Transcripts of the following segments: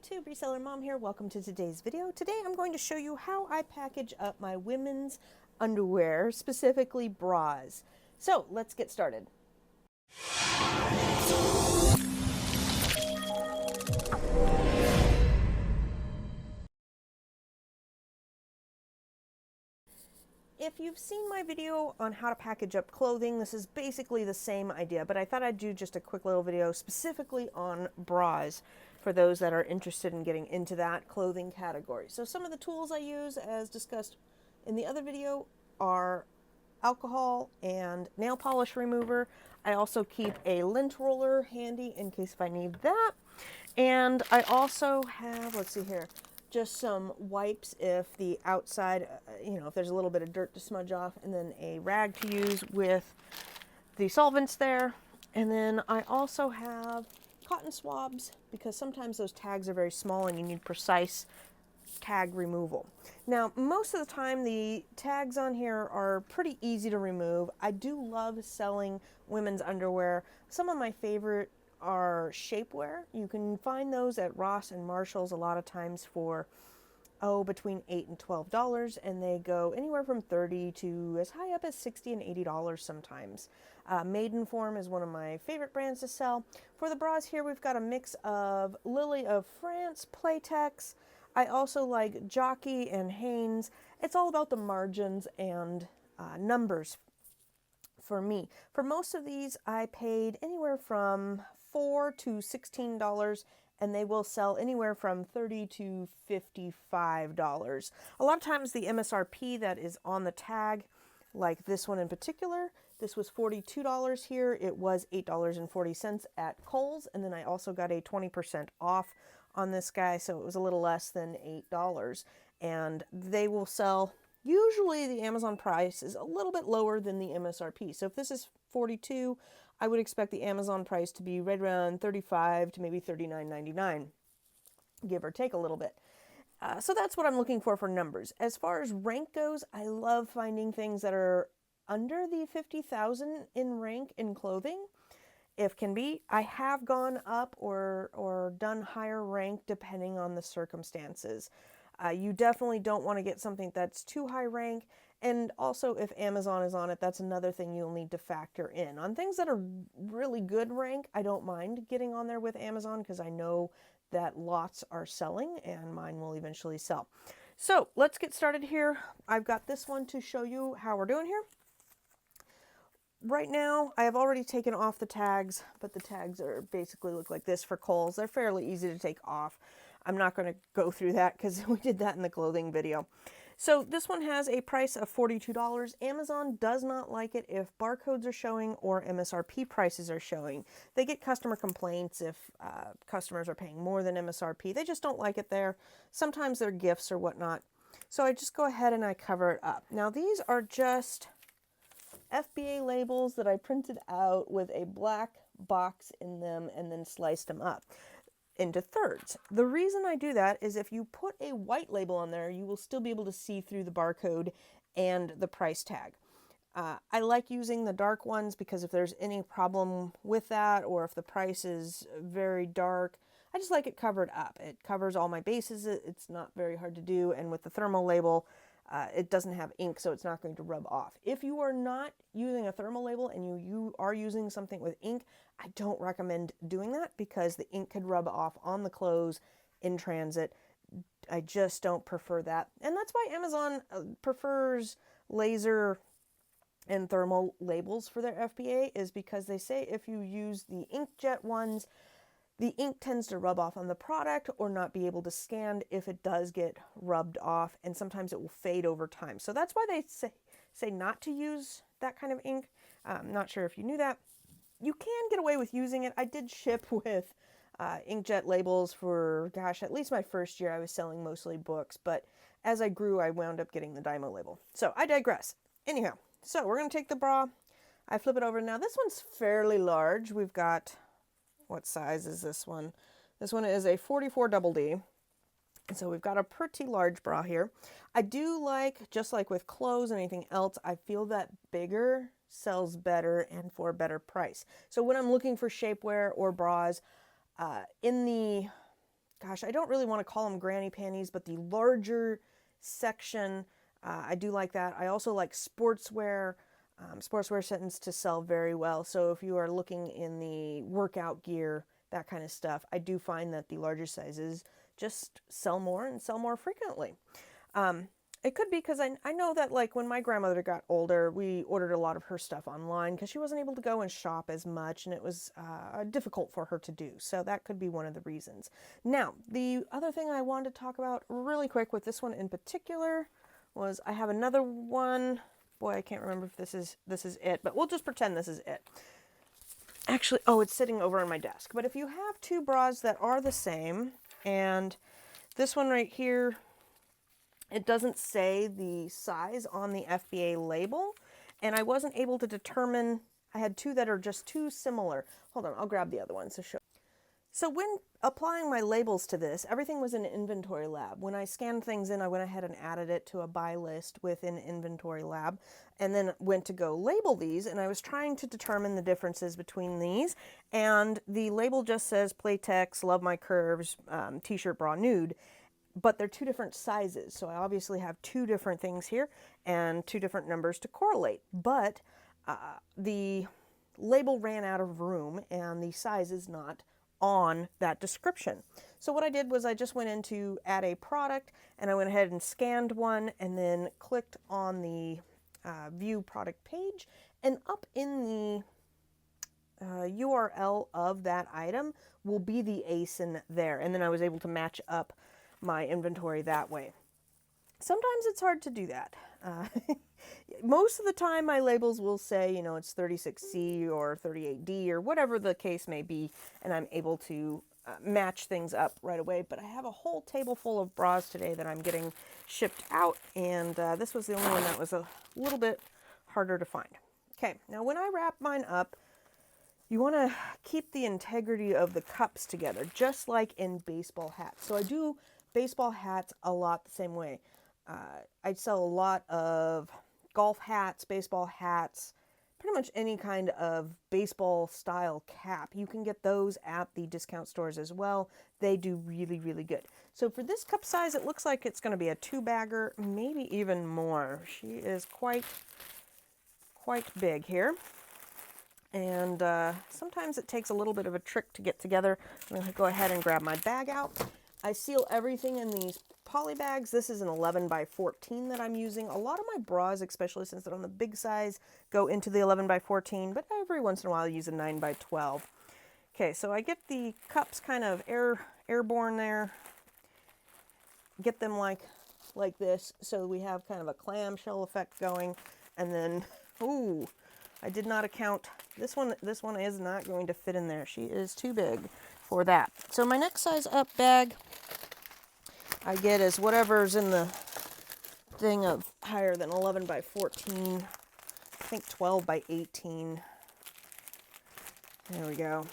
YouTube, Reseller Mom here. Welcome to today's video. Today I'm going to show you how I package up my women's underwear, specifically bras. So let's get started. If you've seen my video on how to package up clothing, this is basically the same idea, but I thought I'd do just a quick little video specifically on bras for those that are interested in getting into that clothing category. So some of the tools I use, as discussed in the other video, are alcohol and nail polish remover. I also keep a lint roller handy in case if I need that. And I also have, let's see here, just some wipes if the outside, if there's a little bit of dirt to smudge off, and then a rag to use with the solvents there. And then I also have cotton swabs because sometimes those tags are very small and you need precise tag removal. Now, most of the time the tags on here are pretty easy to remove. I do love selling women's underwear. Some of my favorite are shapewear. You can find those at Ross and Marshall's a lot of times for between $8 and $12, and they go anywhere from $30 to as high up as $60 and $80 sometimes. Maidenform is one of my favorite brands to sell. For the bras here, we've got a mix of Lily of France, Playtex. I also like Jockey and Hanes. It's all about the margins and numbers for me. For most of these, I paid anywhere from $4 to $16, and they will sell anywhere from $30 to $55. A lot of times the MSRP that is on the tag, like this one in particular, this was $42 here. It was $8.40 at Kohl's, and then I also got a 20% off on this guy, so it was a little less than $8. And they will sell, usually the Amazon price is a little bit lower than the MSRP. So if this is $42, I would expect the Amazon price to be right around $35 to maybe $39.99, give or take a little bit. So that's what I'm looking for numbers. As far as rank goes, I love finding things that are under the 50,000 in rank in clothing, if can be. I have gone up or done higher rank depending on the circumstances. You definitely don't want to get something that's too high rank. And also, if Amazon is on it, that's another thing you'll need to factor in. On things that are really good rank, I don't mind getting on there with Amazon because I know that lots are selling and mine will eventually sell. So let's get started here. I've got this one to show you how we're doing here. Right now, I have already taken off the tags, but the tags are basically look like this for Kohl's. They're fairly easy to take off. I'm not going to go through that because we did that in the clothing video. So this one has a price of $42. Amazon does not like it if barcodes are showing or MSRP prices are showing. They get customer complaints if customers are paying more than MSRP. They just don't like it there. Sometimes they're gifts or whatnot. So I just go ahead and I cover it up. Now these are just Fba labels that I printed out with a black box in them and then sliced them up into thirds. The reason I do that is if you put a white label on there, you will still be able to see through the barcode and the price tag. I like using the dark ones because if there's any problem with that or if the price is very dark, I just like it covered up. It covers all my bases. It's not very hard to do, and with the thermal label, it doesn't have ink, so it's not going to rub off. If you are not using a thermal label and you are using something with ink, I don't recommend doing that because the ink could rub off on the clothes in transit. I just don't prefer that. And that's why Amazon prefers laser and thermal labels for their FBA, is because they say if you use the inkjet ones, the ink tends to rub off on the product or not be able to scan if it does get rubbed off, and sometimes it will fade over time. So that's why they say not to use that kind of ink. I'm not sure if you knew that. You can get away with using it. I did ship with inkjet labels for, gosh, at least my first year. I was selling mostly books, but as I grew, I wound up getting the Dymo label. So I digress. Anyhow, so we're going to take the bra. I flip it over. Now this one's fairly large. We've got, what size is this one? This one is a 44 double D. And so we've got a pretty large bra here. I do like, just like with clothes and anything else, I feel that bigger sells better and for a better price. So when I'm looking for shapewear or bras, in the gosh, I don't really want to call them granny panties, but the larger section, I do like that. I also like sportswear. Sportswear tends to sell very well. So if you are looking in the workout gear, that kind of stuff, I do find that the larger sizes just sell more and sell more frequently. It could be because I know that, like, when my grandmother got older, we ordered a lot of her stuff online because she wasn't able to go and shop as much, and it was difficult for her to do. So that could be one of the reasons. Now, the other thing I wanted to talk about really quick with this one in particular was I have another one. Boy, I can't remember if this is it, but we'll just pretend this is it. Actually, oh, it's sitting over on my desk. But if you have two bras that are the same, and this one right here, it doesn't say the size on the FBA label, and I wasn't able to determine. I had two that are just too similar. Hold on, I'll grab the other one to show. So when applying my labels to this, everything was in Inventory Lab. When I scanned things in, I went ahead and added it to a buy list within Inventory Lab, and then went to go label these, and I was trying to determine the differences between these, and the label just says Playtex, Love My Curves, T-shirt bra nude, but they're two different sizes. So I obviously have two different things here and two different numbers to correlate, but the label ran out of room and the size is not on that description. So what I did was I just went in to add a product, and I went ahead and scanned one and then clicked on the view product page, and up in the URL of that item will be the ASIN there, and then I was able to match up my inventory that way. Sometimes it's hard to do that. Most of the time my labels will say, you know, it's 36C or 38D or whatever the case may be, and I'm able to match things up right away. But I have a whole table full of bras today that I'm getting shipped out, and this was the only one that was a little bit harder to find. Okay, now when I wrap mine up, you want to keep the integrity of the cups together, just like in baseball hats. So I do baseball hats a lot the same way. I sell a lot of golf hats, baseball hats, pretty much any kind of baseball style cap. You can get those at the discount stores as well. They do really, really good. So for this cup size, it looks like it's going to be a 2-bagger, maybe even more. She is quite big here. And sometimes it takes a little bit of a trick to get together. I'm going to go ahead and grab my bag out. I seal everything in these poly bags. This is an 11 by 14 that I'm using. A lot of my bras, especially since they're on the big size, go into the 11 by 14, but every once in a while I use a 9 by 12. Okay, so I get the cups kind of airborne there. Get them like this, so we have kind of a clamshell effect going. And then, ooh, I did not account. This one is not going to fit in there. She is too big for that. So my next size up bag I get is whatever's in the thing of higher than 11 by 14. I think 12 by 18. There we go.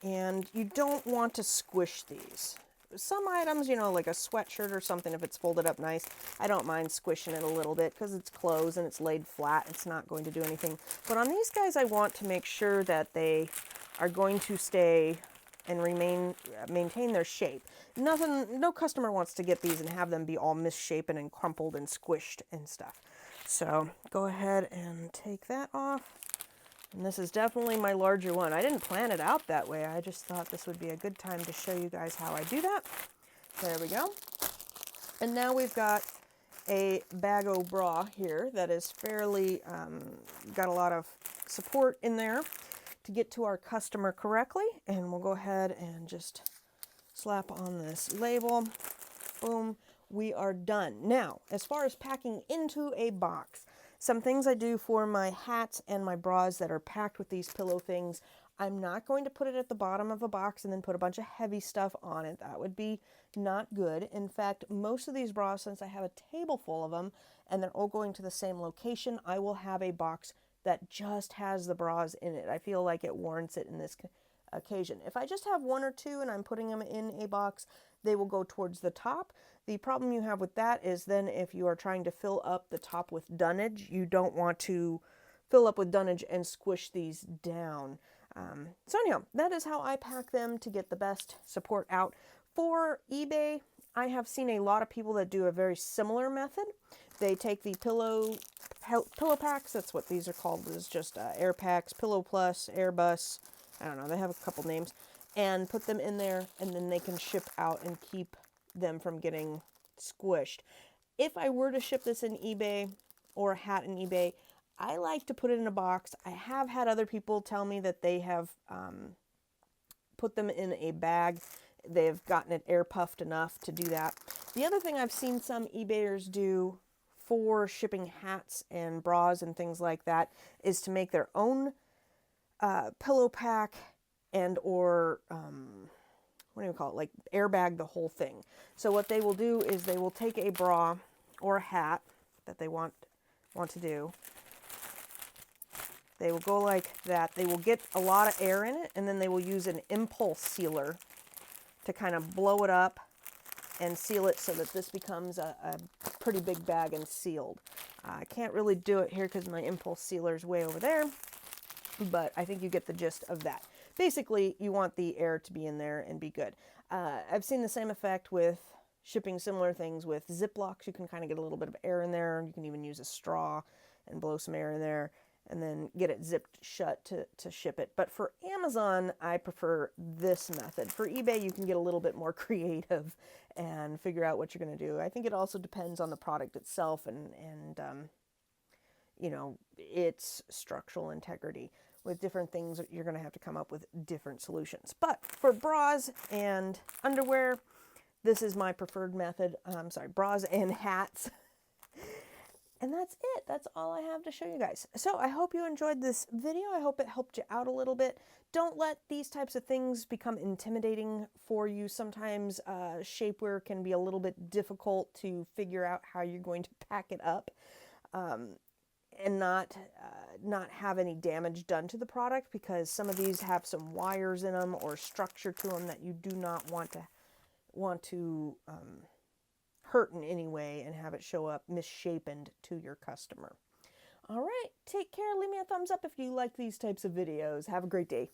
And you don't want to squish these. Some items, you know, like a sweatshirt or something, if it's folded up nice, I don't mind squishing it a little bit because it's clothes and it's laid flat. It's not going to do anything. But on these guys, I want to make sure that they are going to stay and maintain their shape. No customer wants to get these and have them be all misshapen and crumpled and squished and stuff. So go ahead and take that off. And this is definitely my larger one. I didn't plan it out that way. I just thought this would be a good time to show you guys how I do that. There we go. And now we've got a Bago bra here that is fairly, got a lot of support in there to get to our customer correctly. And we'll go ahead and just slap on this label. Boom. We are done. Now, as far as packing into a box, some things I do for my hats and my bras that are packed with these pillow things, I'm not going to put it at the bottom of a box and then put a bunch of heavy stuff on it. That would be not good. In fact, most of these bras, since I have a table full of them and they're all going to the same location, I will have a box that just has the bras in it. I feel like it warrants it in this occasion. If I just have one or two and I'm putting them in a box, they will go towards the top. The problem you have with that is then if you are trying to fill up the top with dunnage, you don't want to fill up with dunnage and squish these down. So anyhow, that is how I pack them to get the best support out For eBay, I have seen a lot of people that do a very similar method. They take the pillow packs, that's what these are called, is just Air Packs, Pillow Plus, Airbus, I don't know, they have a couple names, and put them in there, and then they can ship out and keep them from getting squished. If I were to ship this in eBay or a hat in eBay, I like to put it in a box. I have had other people tell me that they have put them in a bag. They've gotten it air puffed enough to do that. The other thing I've seen some eBayers do for shipping hats and bras and things like that is to make their own pillow pack and or what do you call it, like airbag the whole thing. So what they will do is they will take a bra or a hat that they want to do. They will go like that. They will get a lot of air in it, and then they will use an impulse sealer to kind of blow it up and seal it so that this becomes a pretty big bag and sealed. I can't really do it here because my impulse sealer is way over there, but I think you get the gist of that. Basically, you want the air to be in there and be good. I've seen the same effect with shipping similar things with Ziplocs. You can kind of get a little bit of air in there. You can even use a straw and blow some air in there and then get it zipped shut to ship it. But for Amazon, I prefer this method. For eBay, you can get a little bit more creative and figure out what you're going to do. I think it also depends on the product itself and you know, its structural integrity. With different things, you're going to have to come up with different solutions. But for bras and underwear, this is my preferred method. Bras and hats. And that's it. That's all I have to show you guys. So I hope you enjoyed this video. I hope it helped you out a little bit. Don't let these types of things become intimidating for you. Sometimes shapewear can be a little bit difficult to figure out how you're going to pack it up and not have any damage done to the product, because some of these have some wires in them or structure to them that you do not want to hurt in any way and have it show up misshapen to your customer. All right, take care. Leave me a thumbs up if you like these types of videos. Have a great day.